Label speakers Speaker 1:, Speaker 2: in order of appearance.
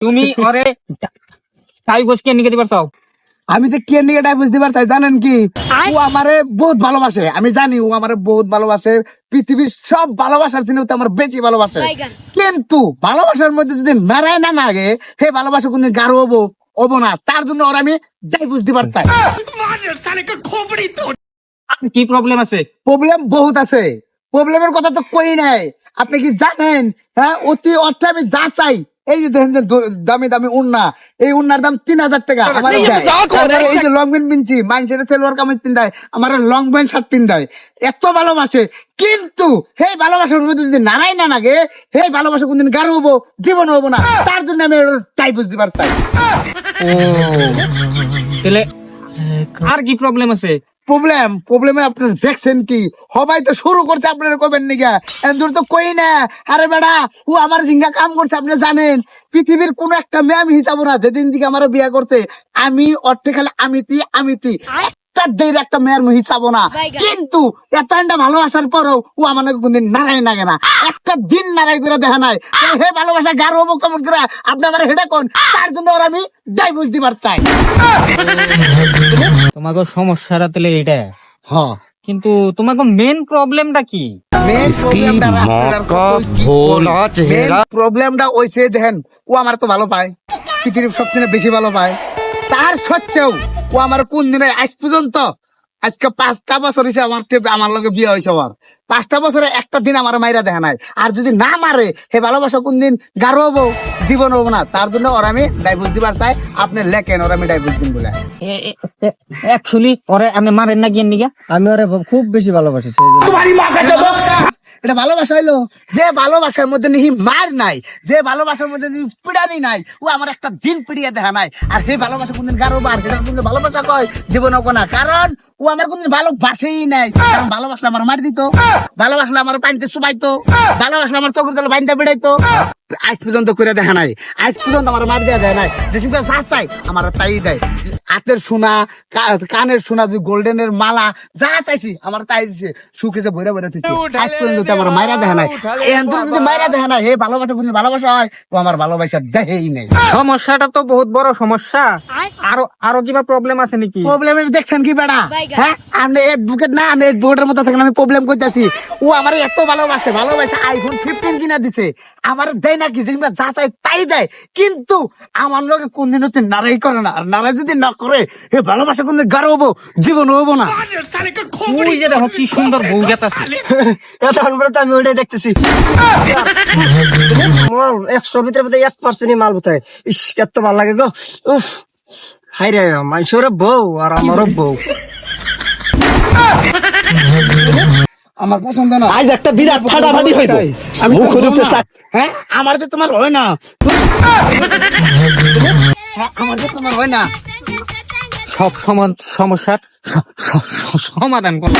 Speaker 1: তুমি ওরে ডাইভোর্স কে নিয়ে দিবার চাও?
Speaker 2: আমি তো কে নিয়ে ডাইভোর্স দিবার চাই জানেন কি? ও আমারে বহুত ভালোবাসে, আমি জানি ও আমারে বহুত ভালোবাসে। পৃথিবীর সব ভালোবাসার চিনে তো আমার বেশি ভালোবাসে, কিন্তু ভালোবাসার মধ্যে যদি মেরায় না লাগে হে ভালোবাসা কোনদিন গাঢ় হবো হবো না। তার জন্য ওর আমি ডাইভোর্স দিবার চাই।
Speaker 1: কি প্রবলেম আছে?
Speaker 2: প্রবলেম বহুত আছে, প্রবলেমের কথা তো কই নাই। আপনি কি জানেন? হ্যাঁ, অতি অর্থে আমি যা চাই, এই যে দেখেন যে দামি দামি উন্না, এই উন্নার দাম 3000 টাকা আমার। এই যে লং প্যান্ট পিনছি, মানুষের সেলোয়ার কামিজ পিন্ধায়, আমার লং প্যান্ট শার্ট পিন্ধায়, এত ভালোবাসে। কিন্তু সেই ভালোবাসার মধ্যে যদি নারাই না লাগে, সেই ভালোবাসা কোনদিন গাঢ় হবো জীবন হবো না। তার জন্য আমি ডাইভোর্স দিবার চাই।
Speaker 1: তাহলে আর কি প্রবলেম আছে?
Speaker 2: প্রবলেমে আপনার দেখছেন কি? সবাই তো শুরু করছে আপনারা কবেন নিগা, এন্দুর তো কই না। আরে বেড়া, ও আমার জিঙ্গা কাম করছে। আপনি জানেন পৃথিবীর কোন একটা মেয়ে আমি হিসাব না, যেদিন দিকে আমার বিয়া করছে আমি অর্থে খালি আমিতি একটা দের একটা মেয়ের হিসাব না। কিন্তু এত ভালোবাসার পরও ও আমার কোনদিন নারাই লাগে না, একটা দিন নারাই করে দেখা নাই। হে ভালোবাসা গাঢ় হবো কেমন করে আপনি আমার হেডা কোন? তার জন্য ওর আমি ডাইভোর্স দিবার চাই।
Speaker 1: তোমাকে সমস্যাটা তাহলে এটা,
Speaker 2: হ্যাঁ,
Speaker 1: কিন্তু তোমাকে মেন প্রবলেমটা কি?
Speaker 2: প্রবলেমটা ওইসে দেখেন, ও আমার তো ভালো পায়, পৃথিবীর সবচেয়ে বেশি ভালো পায়। তার সত্ত্বেও ও আমার কোন দিনে আজ পর্যন্ত, আজকে 5টা বছর হয়েছে আমার লগে বিয়ে হয়েছে। আমার 5টা বছরে একটা দিন আমার মাইরা দেখা নাই। আর যদি না মারে হে ভালোবাসা কোন দিন গাঢ় হবো জীবন হবো না। তার জন্য ওর আমি ডাইভোর্স দিবার চাই। আপনি লেখেন ওর আমি ডাইভোর্স দিন বলে।
Speaker 1: অ্যাকচুয়ালি ওরে আপনি মারেন না গিয়ে নিগা?
Speaker 3: আমি ওরে খুব বেশি ভালোবাসি।
Speaker 2: এটা ভালোবাসা হইলো যে ভালোবাসার মধ্যে নিহি মার নাই, যে ভালোবাসার মধ্যে নিহি পিড়ানি নাই। ও আমার একটা দিন পিড়িয়ে দেখা নাই। আর সেই ভালোবাসা কোনদিন গাঢ় বার, সেটা কোনদিন ভালোবাসা কয় জীবন হবো না। কারণ ও আমার কোনদিন ভালোবাসেই নাই। কারণ ভালোবাসলে আমার মার দিত, ভালোবাসলে আমার পানিতে চুবাইতো, ভালোবাসলে আমার চোখের তলে বাইন্দা বেড়াইতো। আজ পর্যন্ত করে দেখা নাই, আজ পর্যন্ত আমার মার দেওয়া দেয় নাই। যে সময় যা চাই আমার তাই দেয়। হাতের সোনা, কানের সোনা, গোল্ডেনের মালা যা চাইছি আমার তাই দিছে। সুখেছে বইরা বইরা দিচ্ছে। আজ পর্যন্ত আমার মায়েরা দেখা নাই। যদি মায়েরা দেখা নাই, হে ভালোবাসা কোন ভালোবাসা হয়? ও আমার ভালোবাসা দেখেই নেই।
Speaker 1: সমস্যাটা তো বহুত বড় সমস্যা। আরো কিবা প্রবলেম আছে নাকি?
Speaker 2: প্রবলেম দেখছেন কি বেড়া? হ্যাঁ, আমি এডভোকেট না, আমি এডভোকেটের মতো থাকেন। আমি প্রবলেম করতেছি, ও আমার এত ভালোবাসে আইফোন 15 কিনা দিছে। আমার দেয় নাকি যেগুলো যা চাই তাই দেয়। কিন্তু আমার লোকে কোনদিন হচ্ছে নারাই করে না। আর নারাই যদি না করে হে ভালোবাসা কোনদিন গাঢ় হবো জীবন হবো না।
Speaker 1: ওই যে দেখো কি সুন্দর বউ গেতাছে।
Speaker 3: এখন পরে তো আমি ওইটাই দেখতেছি। 100 ভিতরে 1% মাল বোধহয়। ইস, এত ভালো লাগে গো। উফ, হাই রে, মানুষের বউ আর আমারও বউ।
Speaker 2: আমার পছন্দ না।
Speaker 3: আজ একটা বিরাট ফাটাফাটি হইব।
Speaker 2: আমি হ্যাঁ, আমার তো তোমার হয় না। আমার তো তোমার হয় না।
Speaker 1: সব সমস্যার সমাধান করো।